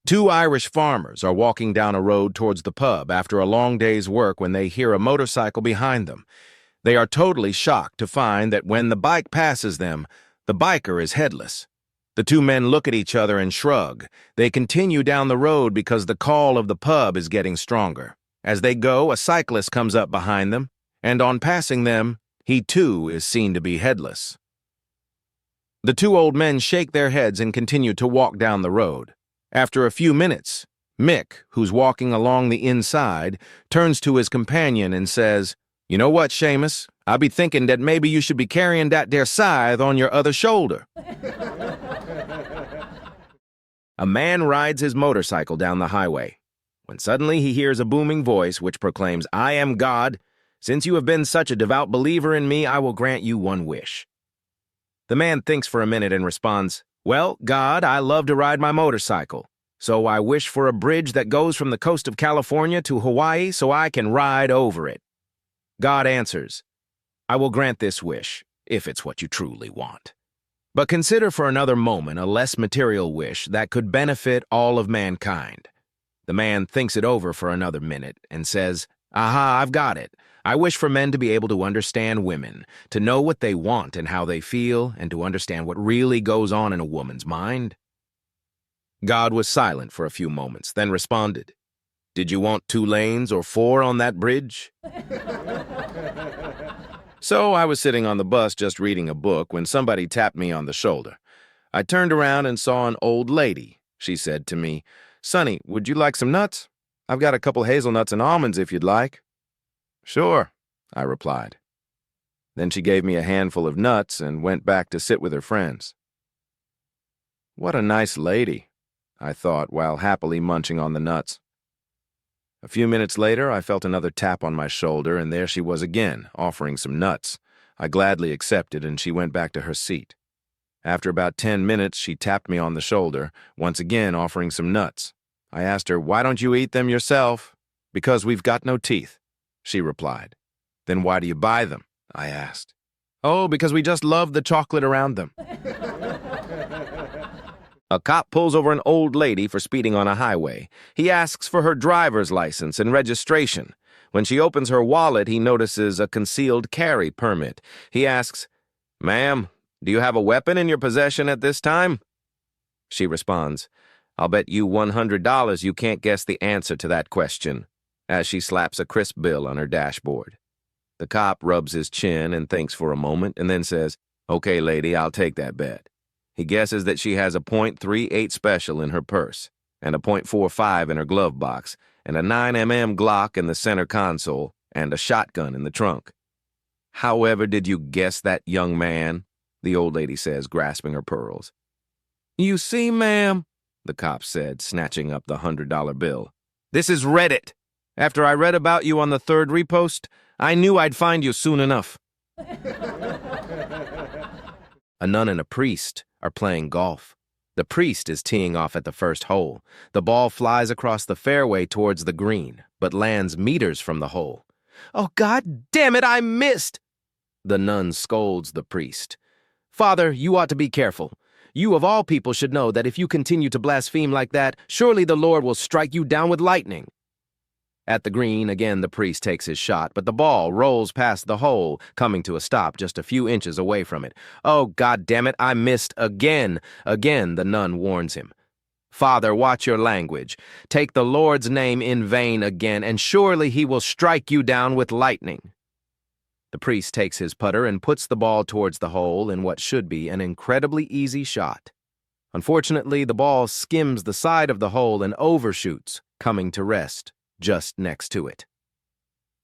Two Irish farmers are walking down a road towards the pub after a long day's work when they hear a motorcycle behind them. They are totally shocked to find that when the bike passes them, the biker is headless. The two men look at each other and shrug. They continue down the road because the call of the pub is getting stronger. As they go, a cyclist comes up behind them, and on passing them, he too is seen to be headless. The two old men shake their heads and continue to walk down the road. After a few minutes, Mick, who's walking along the inside, turns to his companion and says, "You know what, Seamus? I be thinking that maybe you should be carrying that there scythe on your other shoulder." A man rides his motorcycle down the highway, when suddenly he hears a booming voice which proclaims, "I am God. Since you have been such a devout believer in me, I will grant you one wish." The man thinks for a minute and responds, "Well, God, I love to ride my motorcycle, so I wish for a bridge that goes from the coast of California to Hawaii so I can ride over it." God answers, "I will grant this wish, if it's what you truly want. But consider for another moment a less material wish that could benefit all of mankind." The man thinks it over for another minute and says, "Aha, I've got it. I wish for men to be able to understand women, to know what they want and how they feel, and to understand what really goes on in a woman's mind." God was silent for a few moments, then responded, "Did you want 2 lanes or 4 on that bridge?" So I was sitting on the bus just reading a book when somebody tapped me on the shoulder. I turned around and saw an old lady. She said to me, "Sonny, would you like some nuts? I've got a couple hazelnuts and almonds if you'd like." "Sure," I replied. Then she gave me a handful of nuts and went back to sit with her friends. What a nice lady, I thought while happily munching on the nuts. A few minutes later, I felt another tap on my shoulder, and there she was again, offering some nuts. I gladly accepted, and she went back to her seat. After about 10 minutes, she tapped me on the shoulder, once again offering some nuts. I asked her, "Why don't you eat them yourself?" "Because we've got no teeth," she replied. "Then why do you buy them?" I asked. "Oh, because we just love the chocolate around them." A cop pulls over an old lady for speeding on a highway. He asks for her driver's license and registration. When she opens her wallet, he notices a concealed carry permit. He asks, "Ma'am, do you have a weapon in your possession at this time?" She responds, "I'll bet you $100 you can't guess the answer to that question," as she slaps a crisp bill on her dashboard. The cop rubs his chin and thinks for a moment and then says, "Okay, lady, I'll take that bet." He guesses that she has a .38 special in her purse, and a .45 in her glove box, and a 9mm Glock in the center console, and a shotgun in the trunk. "However did you guess that, young man?" the old lady says, grasping her pearls. "You see, ma'am," the cop said, snatching up the $100 bill. "This is Reddit. After I read about you on the 3rd repost, I knew I'd find you soon enough." A nun and a priest are playing golf. The priest is teeing off at the first hole. The ball flies across the fairway towards the green, but lands meters from the hole. "Oh, God damn it, I missed!" The nun scolds the priest. "Father, you ought to be careful. You of all people should know that if you continue to blaspheme like that, surely the Lord will strike you down with lightning." At the green, again the priest takes his shot, but the ball rolls past the hole, coming to a stop just a few inches away from it. "Oh, God damn it, I missed again." Again, the nun warns him. "Father, watch your language. Take the Lord's name in vain again, and surely he will strike you down with lightning." The priest takes his putter and puts the ball towards the hole in what should be an incredibly easy shot. Unfortunately, the ball skims the side of the hole and overshoots, coming to rest just next to it.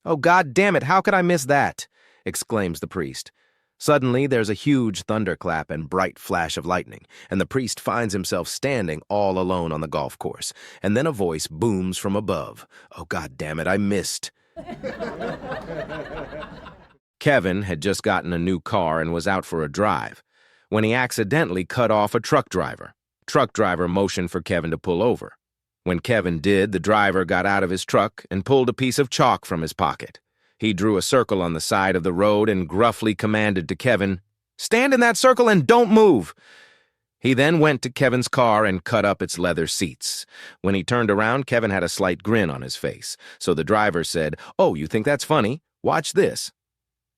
"Oh, God damn it, how could I miss that?" exclaims the priest. Suddenly, there's a huge thunderclap and bright flash of lightning, and the priest finds himself standing all alone on the golf course. And then a voice booms from above. "Oh, God damn it, I missed." Kevin had just gotten a new car and was out for a drive when he accidentally cut off a truck driver. Truck driver motioned for Kevin to pull over. When Kevin did, the driver got out of his truck and pulled a piece of chalk from his pocket. He drew a circle on the side of the road and gruffly commanded to Kevin, "Stand in that circle and don't move." He then went to Kevin's car and cut up its leather seats. When he turned around, Kevin had a slight grin on his face. So the driver said, "Oh, you think that's funny? Watch this."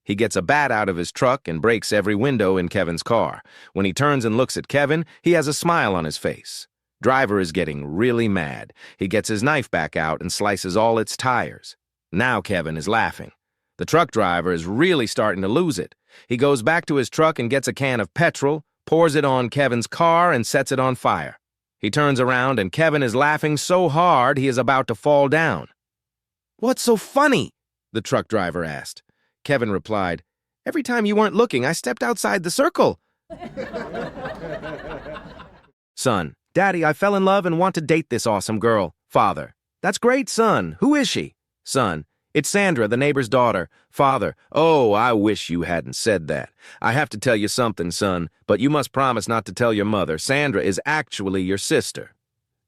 He gets a bat out of his truck and breaks every window in Kevin's car. When he turns and looks at Kevin, he has a smile on his face. Driver is getting really mad. He gets his knife back out and slices all its tires. Now Kevin is laughing. The truck driver is really starting to lose it. He goes back to his truck and gets a can of petrol, pours it on Kevin's car, and sets it on fire. He turns around and Kevin is laughing so hard he is about to fall down. "What's so funny?" the truck driver asked. Kevin replied, "Every time you weren't looking, I stepped outside the circle." Son, "Daddy, I fell in love and want to date this awesome girl." Father, "That's great, son. Who is she?" Son, "It's Sandra, the neighbor's daughter." Father, "Oh, I wish you hadn't said that. I have to tell you something, son, but you must promise not to tell your mother. Sandra is actually your sister."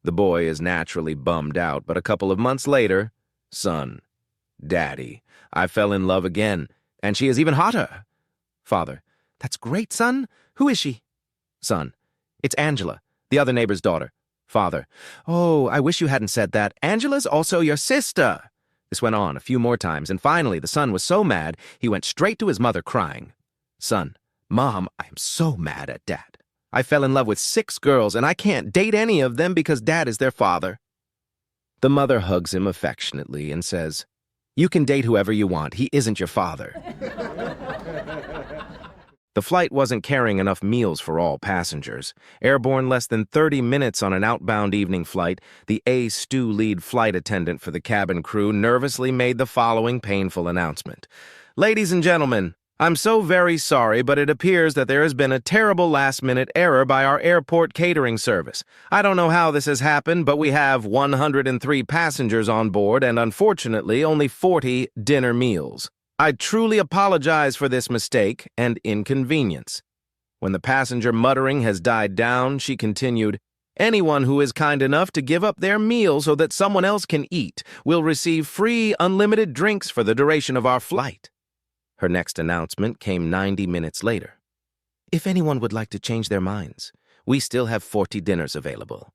The boy is naturally bummed out, but a couple of months later, son, "Daddy, I fell in love again, and she is even hotter." Father, "That's great, son. Who is she?" Son, "It's Angela, the other neighbor's daughter." Father, "Oh, I wish you hadn't said that. Angela's also your sister." This went on a few more times, and finally the son was so mad, he went straight to his mother crying. Son, "Mom, I am so mad at Dad. I fell in love with 6 girls, and I can't date any of them because Dad is their father." The mother hugs him affectionately and says, "You can date whoever you want. He isn't your father." The flight wasn't carrying enough meals for all passengers. Airborne less than 30 minutes on an outbound evening flight, the A-Stew lead flight attendant for the cabin crew nervously made the following painful announcement. "Ladies and gentlemen, I'm so very sorry, but it appears that there has been a terrible last-minute error by our airport catering service. I don't know how this has happened, but we have 103 passengers on board and, unfortunately, only 40 dinner meals. I truly apologize for this mistake and inconvenience." When the passenger muttering has died down, she continued, "Anyone who is kind enough to give up their meal so that someone else can eat will receive free, unlimited drinks for the duration of our flight." Her next announcement came 90 minutes later. "If anyone would like to change their minds, we still have 40 dinners available."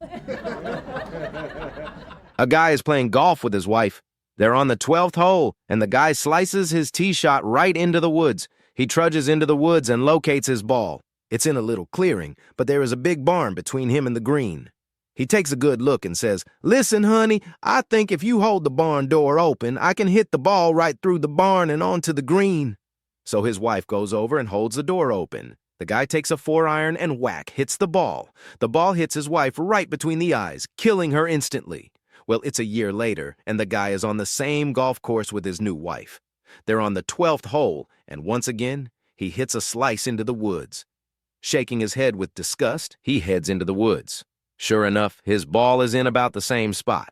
A guy is playing golf with his wife. They're on the 12th hole, and the guy slices his tee shot right into the woods. He trudges into the woods and locates his ball. It's in a little clearing, but there is a big barn between him and the green. He takes a good look and says, "Listen, honey, I think if you hold the barn door open, I can hit the ball right through the barn and onto the green." So his wife goes over and holds the door open. The guy takes a 4-iron and whack, hits the ball. The ball hits his wife right between the eyes, killing her instantly. Well, it's a year later, and the guy is on the same golf course with his new wife. They're on the 12th hole, and once again, he hits a slice into the woods. Shaking his head with disgust, he heads into the woods. Sure enough, his ball is in about the same spot.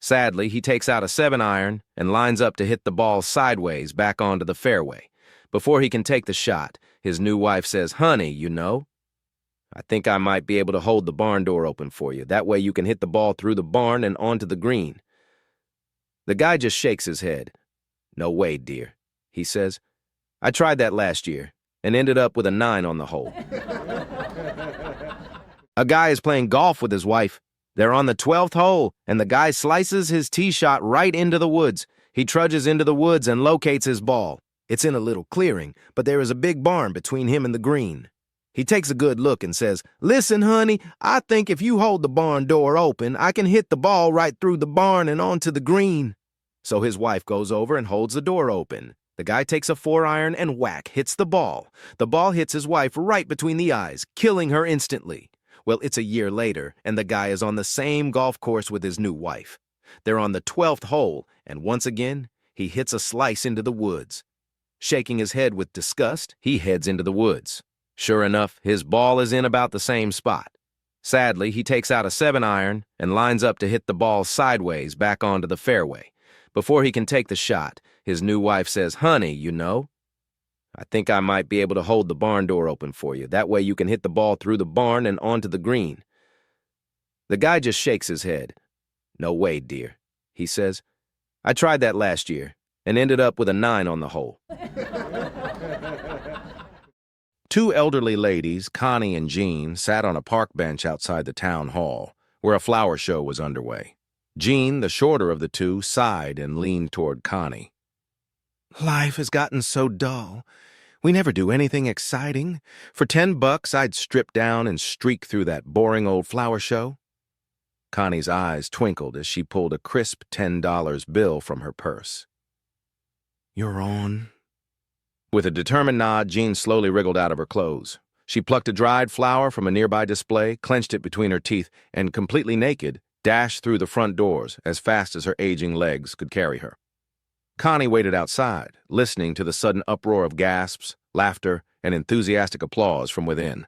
Sadly, he takes out a 7-iron and lines up to hit the ball sideways back onto the fairway. Before he can take the shot, his new wife says, "Honey, you know, I think I might be able to hold the barn door open for you. That way you can hit the ball through the barn and onto the green." The guy just shakes his head. "No way, dear," he says. "I tried that last year and ended up with a 9 on the hole." A guy is playing golf with his wife. They're on the 12th hole, and the guy slices his tee shot right into the woods. He trudges into the woods and locates his ball. It's in a little clearing, but there is a big barn between him and the green. He takes a good look and says, "Listen, honey, I think if you hold the barn door open, I can hit the ball right through the barn and onto the green." So his wife goes over and holds the door open. The guy takes a 4-iron and whack, hits the ball. The ball hits his wife right between the eyes, killing her instantly. Well, it's a year later, and the guy is on the same golf course with his new wife. They're on the 12th hole, and once again, he hits a slice into the woods. Shaking his head with disgust, he heads into the woods. Sure enough, his ball is in about the same spot. Sadly, he takes out a 7-iron and lines up to hit the ball sideways back onto the fairway. Before he can take the shot, his new wife says, "Honey, you know, I think I might be able to hold the barn door open for you. That way you can hit the ball through the barn and onto the green." The guy just shakes his head. "No way, dear," he says. "I tried that last year and ended up with a 9 on the hole." Two elderly ladies, Connie and Jean, sat on a park bench outside the town hall, where a flower show was underway. Jean, the shorter of the two, sighed and leaned toward Connie. "Life has gotten so dull. We never do anything exciting. For $10, I'd strip down and streak through that boring old flower show." Connie's eyes twinkled as she pulled a crisp $10 bill from her purse. "You're on." With a determined nod, Jean slowly wriggled out of her clothes. She plucked a dried flower from a nearby display, clenched it between her teeth, and, completely naked, dashed through the front doors as fast as her aging legs could carry her. Connie waited outside, listening to the sudden uproar of gasps, laughter, and enthusiastic applause from within.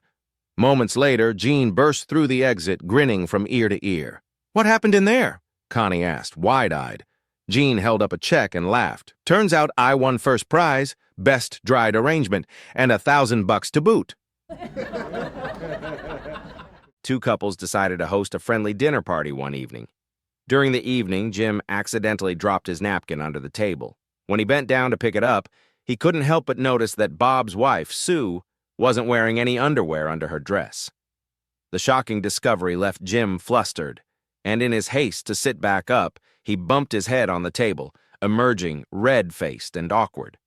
Moments later, Jean burst through the exit, grinning from ear to ear. "What happened in there?" Connie asked, wide-eyed. Jean held up a check and laughed. "Turns out I won first prize, best dried arrangement, and $1,000 to boot." Two couples decided to host a friendly dinner party one evening. During the evening, Jim accidentally dropped his napkin under the table. When he bent down to pick it up, he couldn't help but notice that Bob's wife, Sue, wasn't wearing any underwear under her dress. The shocking discovery left Jim flustered, and in his haste to sit back up, he bumped his head on the table, emerging red-faced and awkward.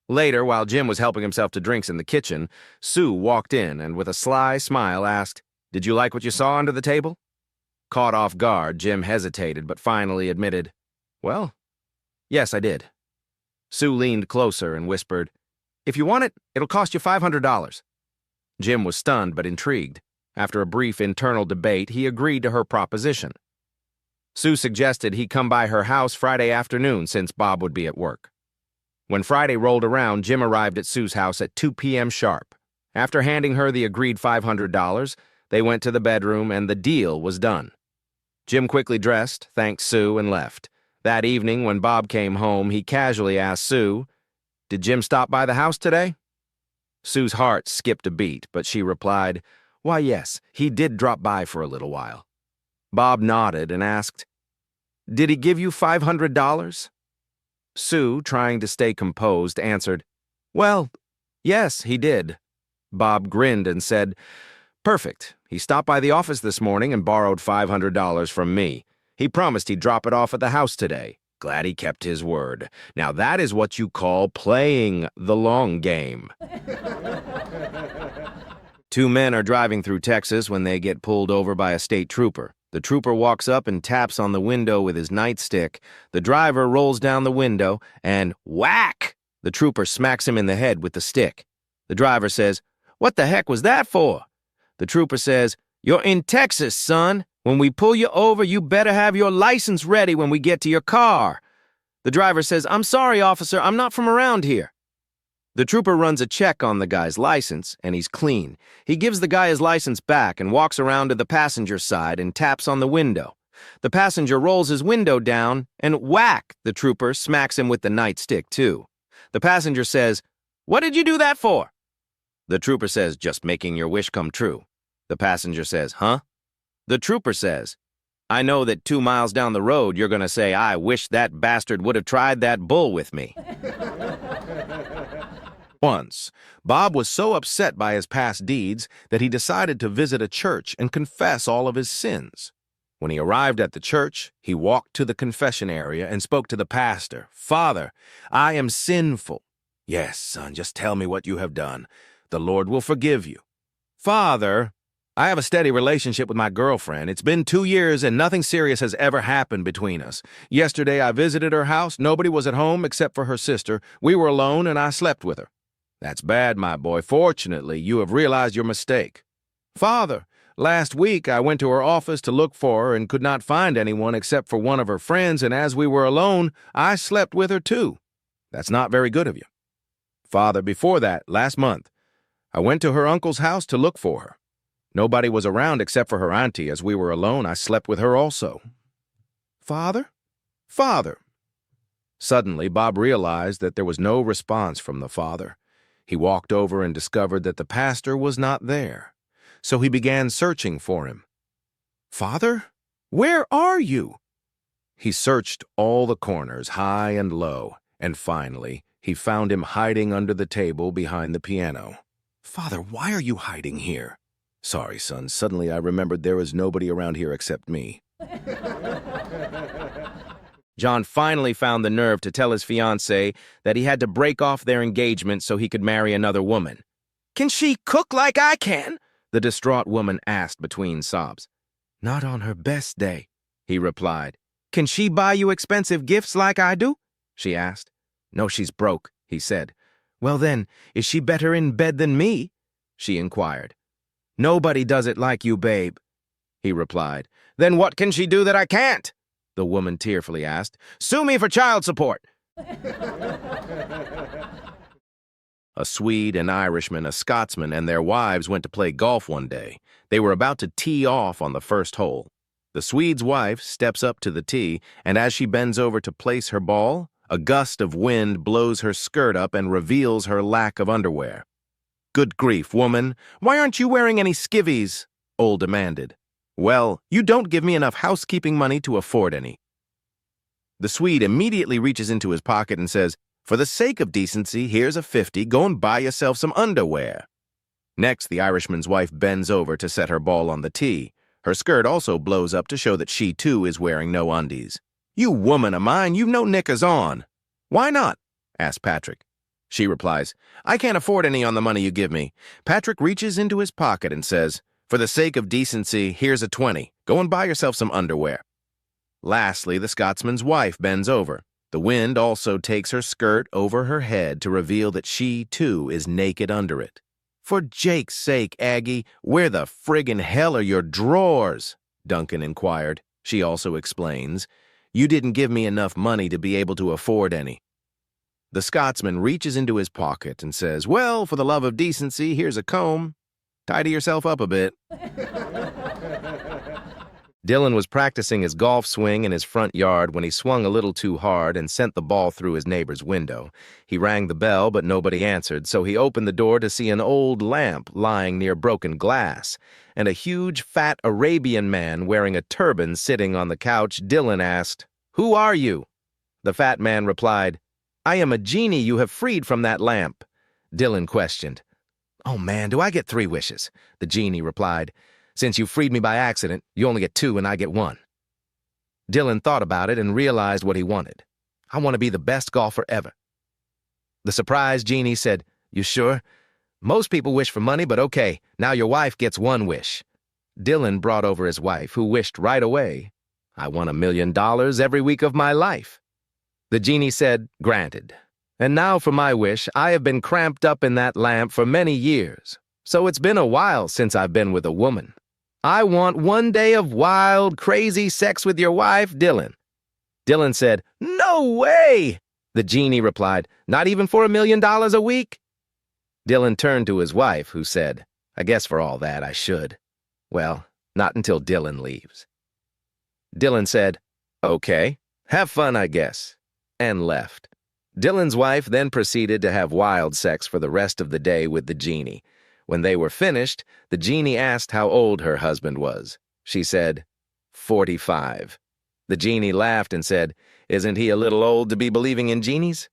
Later, while Jim was helping himself to drinks in the kitchen, Sue walked in and with a sly smile asked, "Did you like what you saw under the table?" Caught off guard, Jim hesitated but finally admitted, "Well, yes, I did." Sue leaned closer and whispered, "If you want it, it'll cost you $500. Jim was stunned but intrigued. After a brief internal debate, he agreed to her proposition. Sue suggested he come by her house Friday afternoon since Bob would be at work. When Friday rolled around, Jim arrived at Sue's house at 2 p.m. sharp. After handing her the agreed $500, they went to the bedroom and the deal was done. Jim quickly dressed, thanked Sue, and left. That evening, when Bob came home, he casually asked Sue, "Did Jim stop by the house today?" Sue's heart skipped a beat, but she replied, "Why, yes, he did drop by for a little while." Bob nodded and asked, "Did he give you $500? Sue, trying to stay composed, answered, "Well, yes, he did." Bob grinned and said, "Perfect. He stopped by the office this morning and borrowed $500 from me. He promised he'd drop it off at the house today. Glad he kept his word. Now that is what you call playing the long game." Two men are driving through Texas when they get pulled over by a state trooper. The trooper walks up and taps on the window with his nightstick. The driver rolls down the window and whack! The trooper smacks him in the head with the stick. The driver says, "What the heck was that for?" The trooper says, "You're in Texas, son. When we pull you over, you better have your license ready when we get to your car." The driver says, "I'm sorry, officer, I'm not from around here." The trooper runs a check on the guy's license, and he's clean. He gives the guy his license back and walks around to the passenger side and taps on the window. The passenger rolls his window down, and whack, the trooper smacks him with the nightstick, too. The passenger says, "What did you do that for?" The trooper says, "Just making your wish come true." The passenger says, "Huh?" The trooper says, "I know that 2 miles down the road you're going to say, 'I wish that bastard would have tried that bull with me.'" Once, Bob was so upset by his past deeds that he decided to visit a church and confess all of his sins. When he arrived at the church, he walked to the confession area and spoke to the pastor. "Father, I am sinful." "Yes, son, just tell me what you have done. The Lord will forgive you." "Father, I have a steady relationship with my girlfriend. It's been 2 years and nothing serious has ever happened between us. Yesterday I visited her house. Nobody was at home except for her sister. We were alone and I slept with her." "That's bad, my boy. Fortunately, you have realized your mistake." "Father, last week I went to her office to look for her and could not find anyone except for one of her friends, and as we were alone, I slept with her too." "That's not very good of you." "Father, before that, last month, I went to her uncle's house to look for her. Nobody was around except for her auntie. As we were alone, I slept with her also." "Father? Father!" Suddenly, Bob realized that there was no response from the father. He walked over and discovered that the pastor was not there. So he began searching for him. "Father, where are you?" He searched all the corners, high and low, and finally, he found him hiding under the table behind the piano. Father, why are you hiding here? Sorry, son. Suddenly I remembered there was nobody around here except me. John finally found the nerve to tell his fiancée that he had to break off their engagement so he could marry another woman. Can she cook like I can? The distraught woman asked between sobs. Not on her best day, he replied. Can she buy you expensive gifts like I do? She asked. No, she's broke, he said. Well then, is she better in bed than me? She inquired. Nobody does it like you, babe, he replied. Then what can she do that I can't? The woman tearfully asked. Sue me for child support. A Swede, an Irishman, a Scotsman, and their wives went to play golf one day. They were about to tee off on the first hole. The Swede's wife steps up to the tee, and as she bends over to place her ball, a gust of wind blows her skirt up and reveals her lack of underwear. Good grief, woman, why aren't you wearing any skivvies? Ole demanded. Well, you don't give me enough housekeeping money to afford any. The Swede immediately reaches into his pocket and says, For the sake of decency, here's a 50, go and buy yourself some underwear. Next, the Irishman's wife bends over to set her ball on the tee. Her skirt also blows up to show that she, too, is wearing no undies. You woman of mine, you've no knickers on. Why not? Asks Patrick. She replies, I can't afford any on the money you give me. Patrick reaches into his pocket and says, For the sake of decency, here's a 20. Go and buy yourself some underwear. Lastly, the Scotsman's wife bends over. The wind also takes her skirt over her head to reveal that she, too, is naked under it. For Jake's sake, Aggie, where the friggin' hell are your drawers? Duncan inquired. She also explains, You didn't give me enough money to be able to afford any. The Scotsman reaches into his pocket and says, Well, for the love of decency, here's a comb. Tidy yourself up a bit. Dylan was practicing his golf swing in his front yard when he swung a little too hard and sent the ball through his neighbor's window. He rang the bell, but nobody answered, so he opened the door to see an old lamp lying near broken glass, and a huge, fat Arabian man wearing a turban sitting on the couch. Dylan asked, Who are you? The fat man replied, I am a genie you have freed from that lamp. Dylan questioned, Oh man, do I get 3 wishes? The genie replied, Since you freed me by accident, you only get 2 and I get 1. Dylan thought about it and realized what he wanted. I want to be the best golfer ever. The surprised genie said, You sure? Most people wish for money, but okay, now your wife gets 1 wish. Dylan brought over his wife, who wished right away, I want $1 million every week of my life. The genie said, Granted. And now for my wish, I have been cramped up in that lamp for many years, so it's been a while since I've been with a woman. I want 1 day of wild, crazy sex with your wife, Dylan. Dylan said, No way! The genie replied, Not even for $1 million a week? Dylan turned to his wife, who said, I guess for all that I should. Well, not until Dylan leaves. Dylan said, Okay, have fun, I guess, and left. Dylan's wife then proceeded to have wild sex for the rest of the day with the genie. When they were finished, the genie asked how old her husband was. She said, 45. The genie laughed and said, Isn't he a little old to be believing in genies?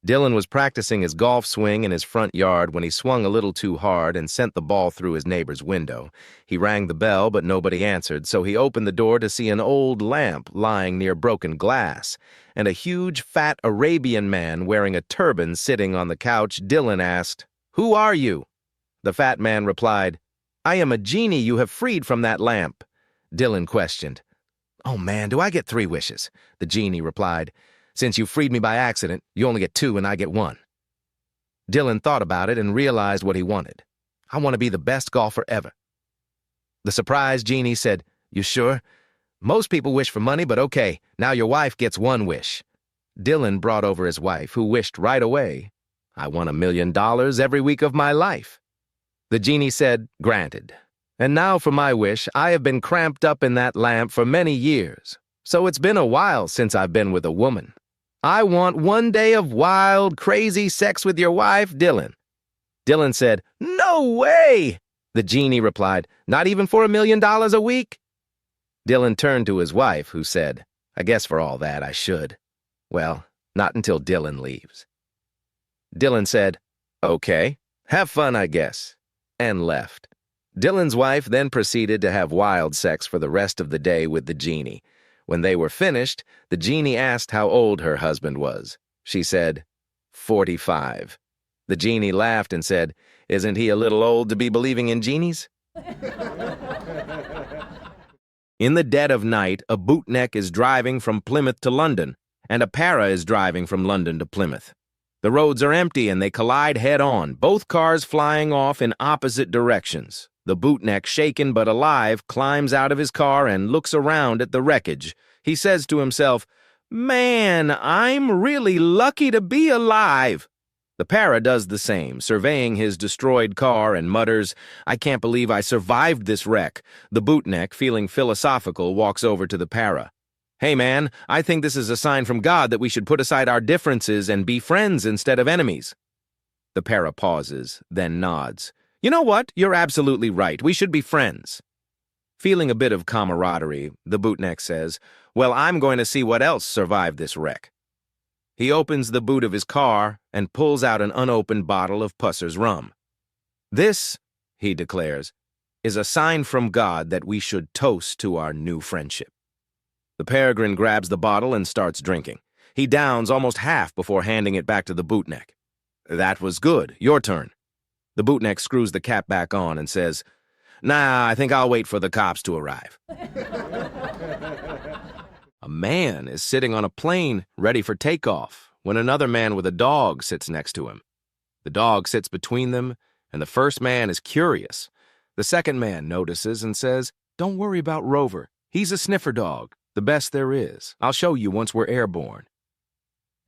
Dylan was practicing his golf swing in his front yard when he swung a little too hard and sent the ball through his neighbor's window. He rang the bell, but nobody answered, so he opened the door to see an old lamp lying near broken glass, and a huge, fat Arabian man wearing a turban sitting on the couch. Dylan asked, Who are you? The fat man replied, I am a genie you have freed from that lamp. Dylan questioned, Oh man, do I get 3 wishes? The genie replied, Since you freed me by accident, you only get 2 and I get 1. Dylan thought about it and realized what he wanted. I want to be the best golfer ever. The surprised genie said, You sure? Most people wish for money, but okay, now your wife gets 1 wish. Dylan brought over his wife, who wished right away, I want $1 million every week of my life. The genie said, Granted. And now for my wish, I have been cramped up in that lamp for many years, so it's been a while since I've been with a woman. I want 1 day of wild, crazy sex with your wife, Dylan. Dylan said, No way! The genie replied, Not even for $1 million a week? Dylan turned to his wife, who said, I guess for all that I should. Well, not until Dylan leaves. Dylan said, Okay, have fun, I guess. And left. Dylan's wife then proceeded to have wild sex for the rest of the day with the genie. When they were finished, the genie asked how old her husband was. She said, 45. The genie laughed and said, "Isn't he a little old to be believing in genies?" In the dead of night, a bootneck is driving from Plymouth to London, and a para is driving from London to Plymouth. The roads are empty and they collide head-on, both cars flying off in opposite directions. The bootneck, shaken but alive, climbs out of his car and looks around at the wreckage. He says to himself, "Man, I'm really lucky to be alive." The para does the same, surveying his destroyed car, and mutters, "I can't believe I survived this wreck." The bootneck, feeling philosophical, walks over to the para. "Hey man, I think this is a sign from God that we should put aside our differences and be friends instead of enemies." The para pauses, then nods. "You know what? You're absolutely right. We should be friends." Feeling a bit of camaraderie, the bootneck says, "Well, I'm going to see what else survived this wreck." He opens the boot of his car and pulls out an unopened bottle of Pusser's rum. "This," he declares, "is a sign from God that we should toast to our new friendship." The peregrine grabs the bottle and starts drinking. He downs almost half before handing it back to the bootneck. "That was good. Your turn." The bootneck screws the cap back on and says, "Nah, I think I'll wait for the cops to arrive." A man is sitting on a plane ready for takeoff when another man with a dog sits next to him. The dog sits between them, and the first man is curious. The second man notices and says, "Don't worry about Rover. He's a sniffer dog, the best there is. I'll show you once we're airborne."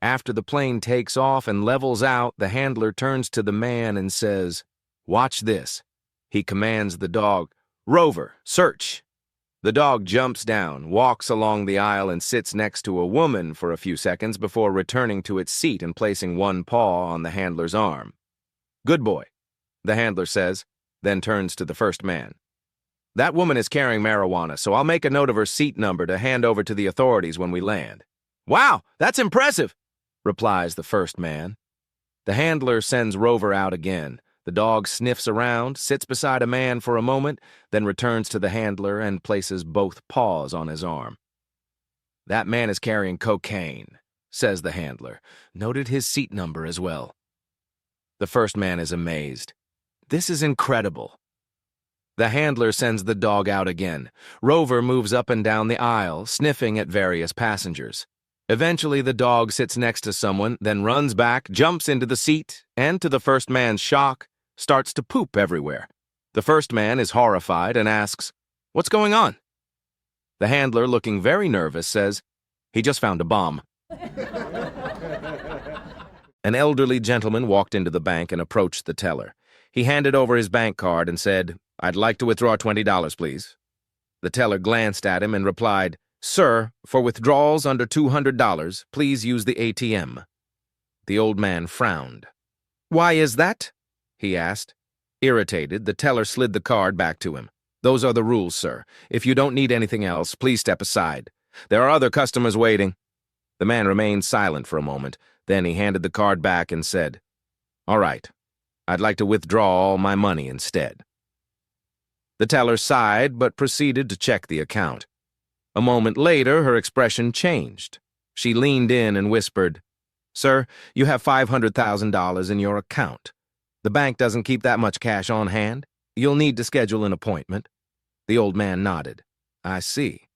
After the plane takes off and levels out, the handler turns to the man and says, "Watch this." He commands the dog, "Rover, search." The dog jumps down, walks along the aisle, and sits next to a woman for a few seconds before returning to its seat and placing one paw on the handler's arm. "Good boy," the handler says, then turns to the first man. "That woman is carrying marijuana, so I'll make a note of her seat number to hand over to the authorities when we land." "Wow, that's impressive," replies the first man. The handler sends Rover out again. The dog sniffs around, sits beside a man for a moment, then returns to the handler and places both paws on his arm. "That man is carrying cocaine," says the handler. "Noted his seat number as well." The first man is amazed. "This is incredible." The handler sends the dog out again. Rover moves up and down the aisle, sniffing at various passengers. Eventually, the dog sits next to someone, then runs back, jumps into the seat, and to the first man's shock, starts to poop everywhere. The first man is horrified and asks, "What's going on?" The handler, looking very nervous, says, "He just found a bomb." An elderly gentleman walked into the bank and approached the teller. He handed over his bank card and said, "I'd like to withdraw $20, please." The teller glanced at him and replied, "Sir, for withdrawals under $200, please use the ATM." The old man frowned. "Why is that?" he asked. Irritated, the teller slid the card back to him. "Those are the rules, sir. If you don't need anything else, please step aside. There are other customers waiting." The man remained silent for a moment. Then he handed the card back and said, "All right. I'd like to withdraw all my money instead." The teller sighed but proceeded to check the account. A moment later, her expression changed. She leaned in and whispered, "Sir, you have $500,000 in your account. The bank doesn't keep that much cash on hand. You'll need to schedule an appointment." The old man nodded. "I see.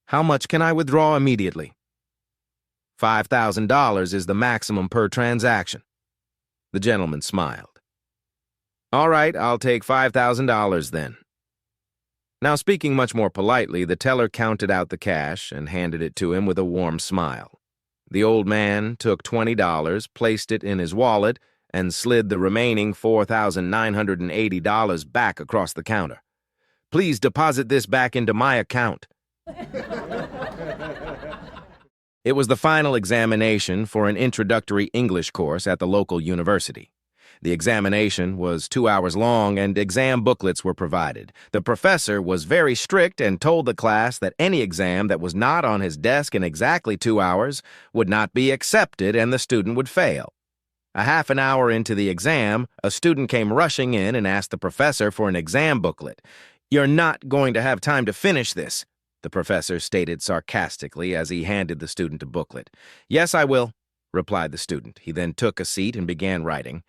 How much can I withdraw immediately?" $5,000 is the maximum per transaction." The gentleman smiled. "All right, I'll take $5,000 then." Now, speaking much more politely, the teller counted out the cash and handed it to him with a warm smile. The old man took $20, placed it in his wallet, and slid the remaining $4,980 back across the counter. "Please deposit this back into my account." It was the final examination for an introductory English course at the local university. The examination was 2 hours long and exam booklets were provided. The professor was very strict and told the class that any exam that was not on his desk in exactly 2 hours would not be accepted and the student would fail. A half an hour into the exam, a student came rushing in and asked the professor for an exam booklet. "You're not going to have time to finish this," the professor stated sarcastically as he handed the student a booklet. "Yes, I will," replied the student. He then took a seat and began writing.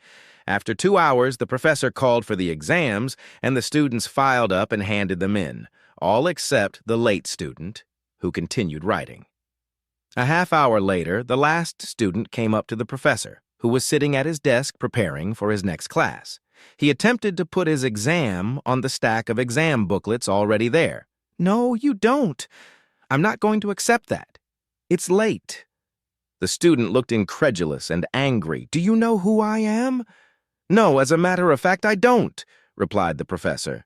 After 2 hours, the professor called for the exams, and the students filed up and handed them in, all except the late student, who continued writing. A half hour later, the last student came up to the professor, who was sitting at his desk preparing for his next class. He attempted to put his exam on the stack of exam booklets already there. "No, you don't. I'm not going to accept that. It's late." The student looked incredulous and angry. "Do you know who I am?" "No, as a matter of fact, I don't," replied the professor.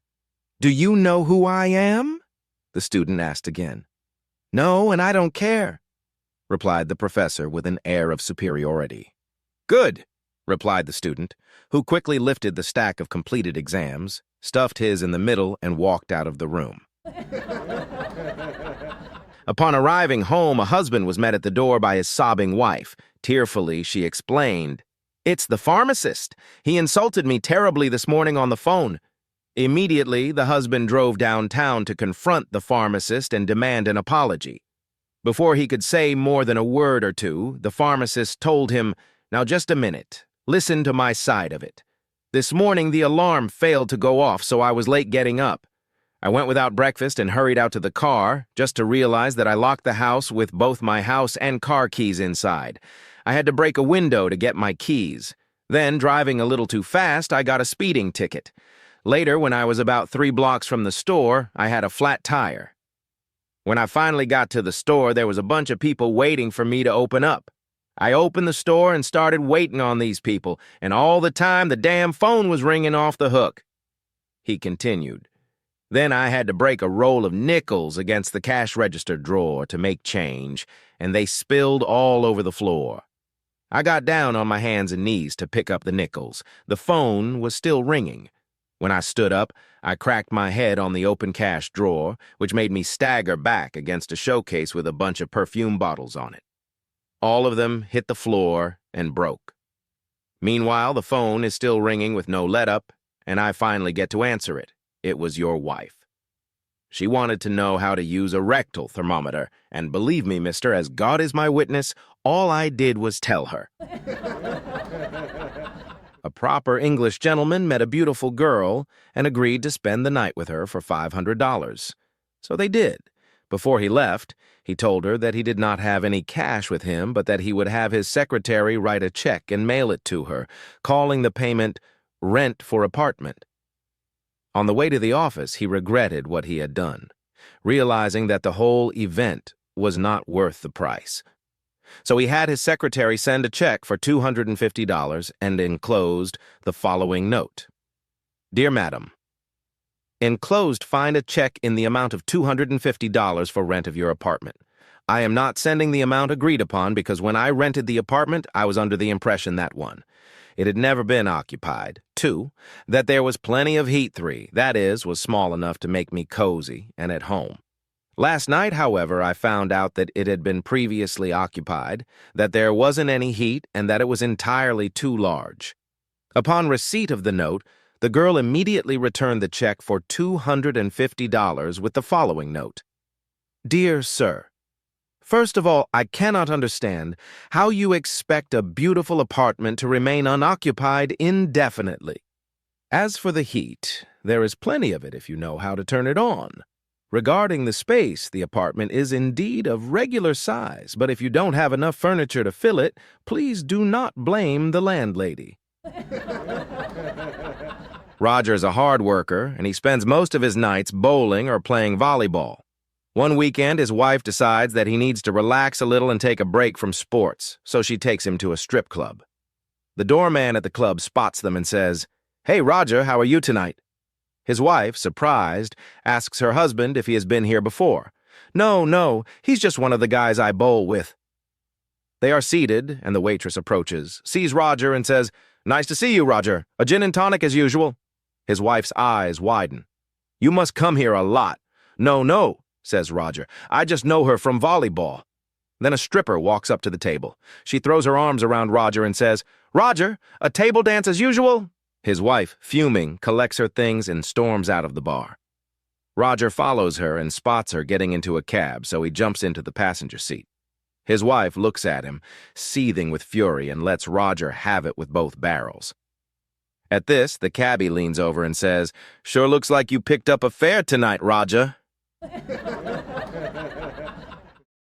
"Do you know who I am?" the student asked again. "No, and I don't care," replied the professor with an air of superiority. "Good," replied the student, who quickly lifted the stack of completed exams, stuffed his in the middle, and walked out of the room. Upon arriving home, a husband was met at the door by his sobbing wife. Tearfully, she explained, "It's the pharmacist. He insulted me terribly this morning on the phone." Immediately, the husband drove downtown to confront the pharmacist and demand an apology. Before he could say more than a word or two, the pharmacist told him, "Now just a minute. Listen to my side of it. This morning the alarm failed to go off, so I was late getting up. I went without breakfast and hurried out to the car, just to realize that I locked the house with both my house and car keys inside. I had to break a window to get my keys. Then, driving a little too fast, I got a speeding ticket. Later, when I was about 3 blocks from the store, I had a flat tire. When I finally got to the store, there was a bunch of people waiting for me to open up. I opened the store and started waiting on these people, and all the time the damn phone was ringing off the hook." He continued. "Then I had to break a roll of nickels against the cash register drawer to make change, and they spilled all over the floor. I got down on my hands and knees to pick up the nickels. The phone was still ringing. When I stood up, I cracked my head on the open cash drawer, which made me stagger back against a showcase with a bunch of perfume bottles on it. All of them hit the floor and broke. Meanwhile, the phone is still ringing with no let-up, and I finally get to answer it. It was your wife. She wanted to know how to use a rectal thermometer, and believe me, mister, as God is my witness, all I did was tell her." A proper English gentleman met a beautiful girl and agreed to spend the night with her for $500. So they did. Before he left, he told her that he did not have any cash with him, but that he would have his secretary write a check and mail it to her, calling the payment rent for apartment. On the way to the office, he regretted what he had done, realizing that the whole event was not worth the price. So he had his secretary send a check for $250 and enclosed the following note. "Dear Madam, enclosed find a check in the amount of $250 for rent of your apartment. I am not sending the amount agreed upon because when I rented the apartment, I was under the impression that 1, it had never been occupied, 2, that there was plenty of heat, 3, that is, was small enough to make me cozy and at home. Last night, however, I found out that it had been previously occupied, that there wasn't any heat, and that it was entirely too large." Upon receipt of the note, the girl immediately returned the check for $250 with the following note. "Dear Sir, first of all, I cannot understand how you expect a beautiful apartment to remain unoccupied indefinitely. As for the heat, there is plenty of it if you know how to turn it on. Regarding the space, the apartment is indeed of regular size, but if you don't have enough furniture to fill it, please do not blame the landlady." Roger is a hard worker, and he spends most of his nights bowling or playing volleyball. One weekend, his wife decides that he needs to relax a little and take a break from sports, so she takes him to a strip club. The doorman at the club spots them and says, "Hey, Roger, how are you tonight?" His wife, surprised, asks her husband if he has been here before. No, he's just one of the guys I bowl with." They are seated, and the waitress approaches, sees Roger, and says, "Nice to see you, Roger. A gin and tonic as usual." His wife's eyes widen. "You must come here a lot." No, says Roger. "I just know her from volleyball." Then a stripper walks up to the table. She throws her arms around Roger and says, Roger, a table dance as usual? His wife, fuming, collects her things and storms out of the bar. Roger follows her and spots her getting into a cab, so he jumps into the passenger seat. His wife looks at him, seething with fury, and lets Roger have it with both barrels. At this, the cabbie leans over and says, "Sure looks like you picked up a fare tonight, Roger."